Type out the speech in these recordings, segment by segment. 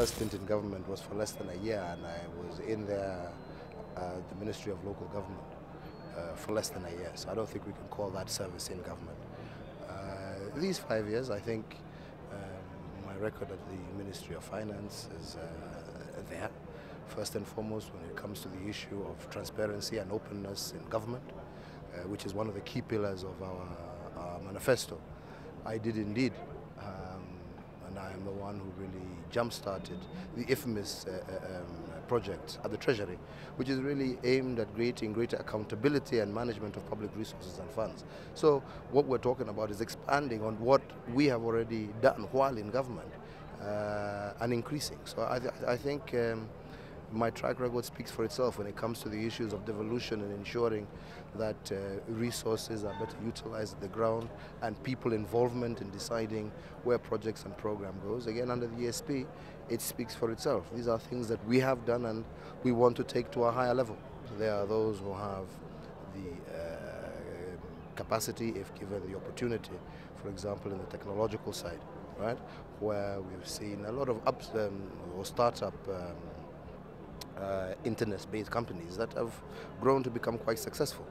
first stint in government was for less than a year, and I was in the Ministry of Local Government for less than a year. So I don't think we can call that service in government. These 5 years, I think my record at the Ministry of Finance is there. First and foremost, when it comes to the issue of transparency and openness in government, which is one of the key pillars of our manifesto. I did indeed, and I am the one who really jump-started the infamous project at the Treasury, which is really aimed at creating greater accountability and management of public resources and funds. So what we're talking about is expanding on what we have already done while in government and increasing. So I think my track record speaks for itself when it comes to the issues of devolution and ensuring that resources are better utilized at the ground and people involvement in deciding where projects and program goes. Again, under the ESP, it speaks for itself. These are things that we have done and we want to take to a higher level. There are those who have the capacity, if given the opportunity, for example, in the technological side, right, where we've seen a lot of or startup internet-based companies that have grown to become quite successful.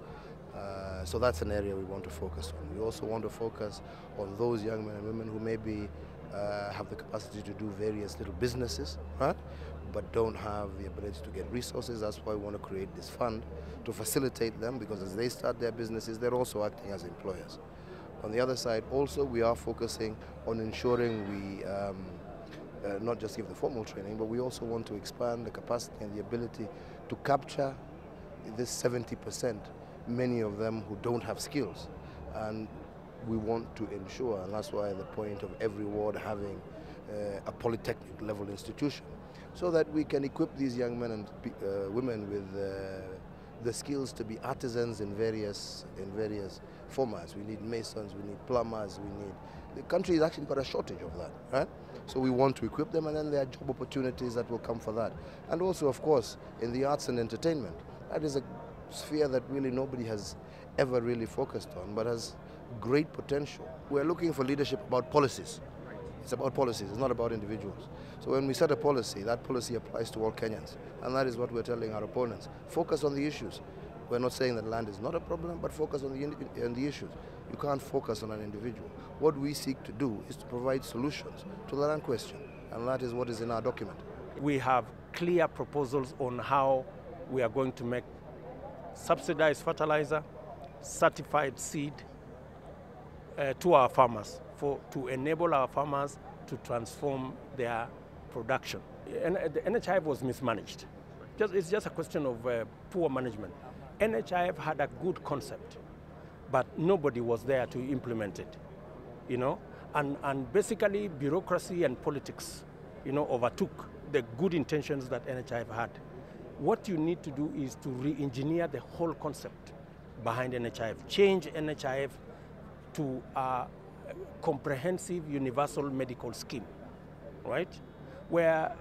So that's an area we want to focus on. We also want to focus on those young men and women who maybe have the capacity to do various little businesses, right, but don't have the ability to get resources. That's why we want to create this fund to facilitate them, because as they start their businesses, they're also acting as employers. On the other side, also, we are focusing on ensuring we not just give the formal training, but we also want to expand the capacity and the ability to capture this 70%, many of them who don't have skills. And we want to ensure, and that's why the point of every ward having a polytechnic level institution, so that we can equip these young men and women with the skills to be artisans in various formats. We need masons, we need plumbers, the country has actually got a shortage of that, right? So we want to equip them, and then there are job opportunities that will come for that. And also, of course, in the arts and entertainment, that is a sphere that really nobody has ever really focused on, but has great potential. We're looking for leadership about policies. It's about policies, it's not about individuals. So when we set a policy, that policy applies to all Kenyans. And that is what we're telling our opponents. Focus on the issues. We're not saying that land is not a problem, but focus on the issues. You can't focus on an individual. What we seek to do is to provide solutions to the land question, and that is what is in our document. We have clear proposals on how we are going to make subsidized fertilizer, certified seed to our farmers, to enable our farmers to transform their production. And the NHIF was mismanaged. It's just a question of poor management. NHIF had a good concept, but nobody was there to implement it, you know? And basically bureaucracy and politics, you know, overtook the good intentions that NHIF had. What you need to do is to re-engineer the whole concept behind NHIF, change NHIF to a comprehensive universal medical scheme, right? Where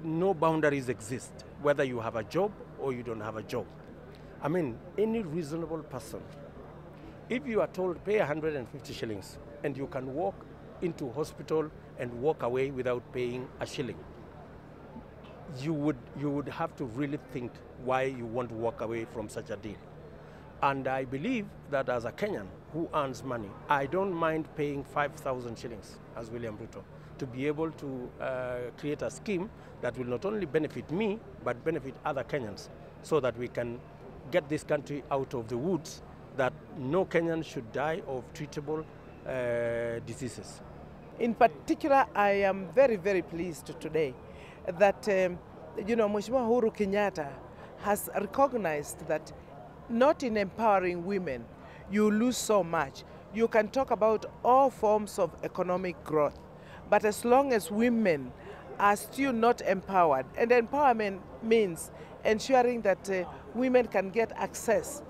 no boundaries exist, whether you have a job or you don't have a job. I mean, any reasonable person, if you are told pay 150 shillings and you can walk into hospital and walk away without paying a shilling, you would have to really think why you want to walk away from such a deal. And I believe that as a Kenyan who earns money, I don't mind paying 5,000 shillings as William Ruto to be able to create a scheme that will not only benefit me, but benefit other Kenyans, so that we can get this country out of the woods, that no Kenyan should die of treatable diseases. In particular, I am very, very pleased today that, you know, Mheshimiwa Uhuru Kenyatta has recognized that not in empowering women, you lose so much. You can talk about all forms of economic growth, but as long as women are still not empowered, and empowerment means ensuring that women can get access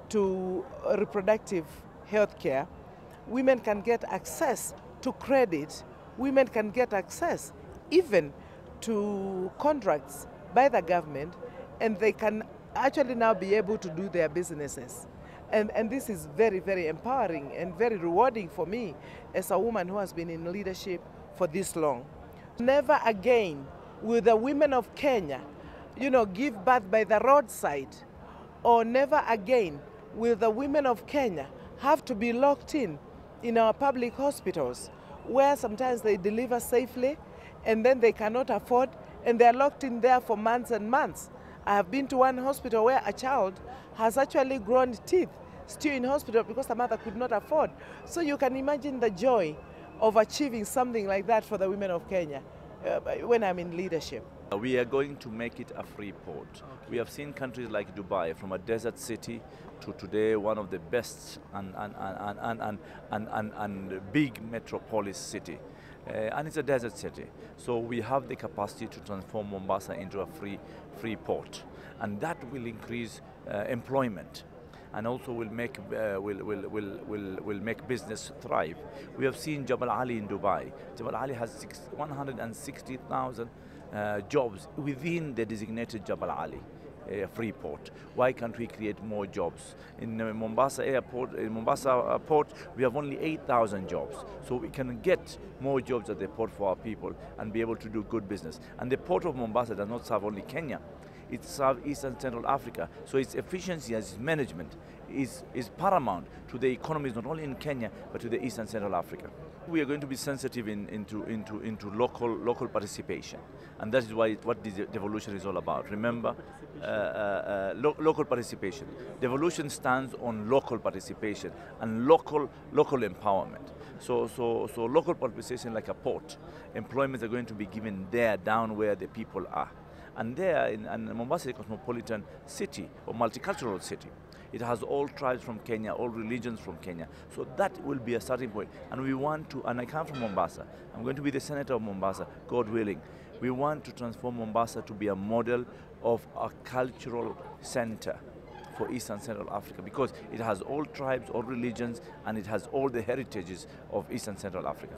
to reproductive health care, women can get access to credit, women can get access even to contracts by the government, and they can actually now be able to do their businesses. And this is very, very empowering and very rewarding for me as a woman who has been in leadership for this long. Never again will the women of Kenya, give birth by the roadside? Or never again will the women of Kenya have to be locked in our public hospitals, where sometimes they deliver safely and then they cannot afford, and they're locked in there for months and months. I have been to one hospital where a child has actually grown teeth still in hospital because the mother could not afford. So you can imagine the joy of achieving something like that for the women of Kenya when I'm in leadership. We are going to make it a free port. Okay. We have seen countries like Dubai, from a desert city to today one of the best and big metropolis city. And it's a desert city. So we have the capacity to transform Mombasa into a free port. And that will increase employment, and also will make business thrive. We have seen Jabal Ali in Dubai. Jabal Ali has 160,000 jobs within the designated Jabal Ali free port. Why can't we create more jobs? In Mombasa airport, in Mombasa port, we have only 8,000 jobs. So we can get more jobs at the port for our people and be able to do good business. And the port of Mombasa does not serve only Kenya. It serves East and Central Africa. So its efficiency as management is paramount to the economies not only in Kenya but to the East and Central Africa. We are going to be sensitive into local participation, and that is what this devolution is all about. Remember, local participation. Devolution stands on local participation and local empowerment. So local participation, like a port, employments are going to be given there, down where the people are. And there, in Mombasa is a cosmopolitan city, or multicultural city. It has all tribes from Kenya, all religions from Kenya. So that will be a starting point. And we want to, and I come from Mombasa, I'm going to be the senator of Mombasa, God willing. We want to transform Mombasa to be a model of a cultural center for East and Central Africa, because it has all tribes, all religions, and it has all the heritages of East and Central Africa.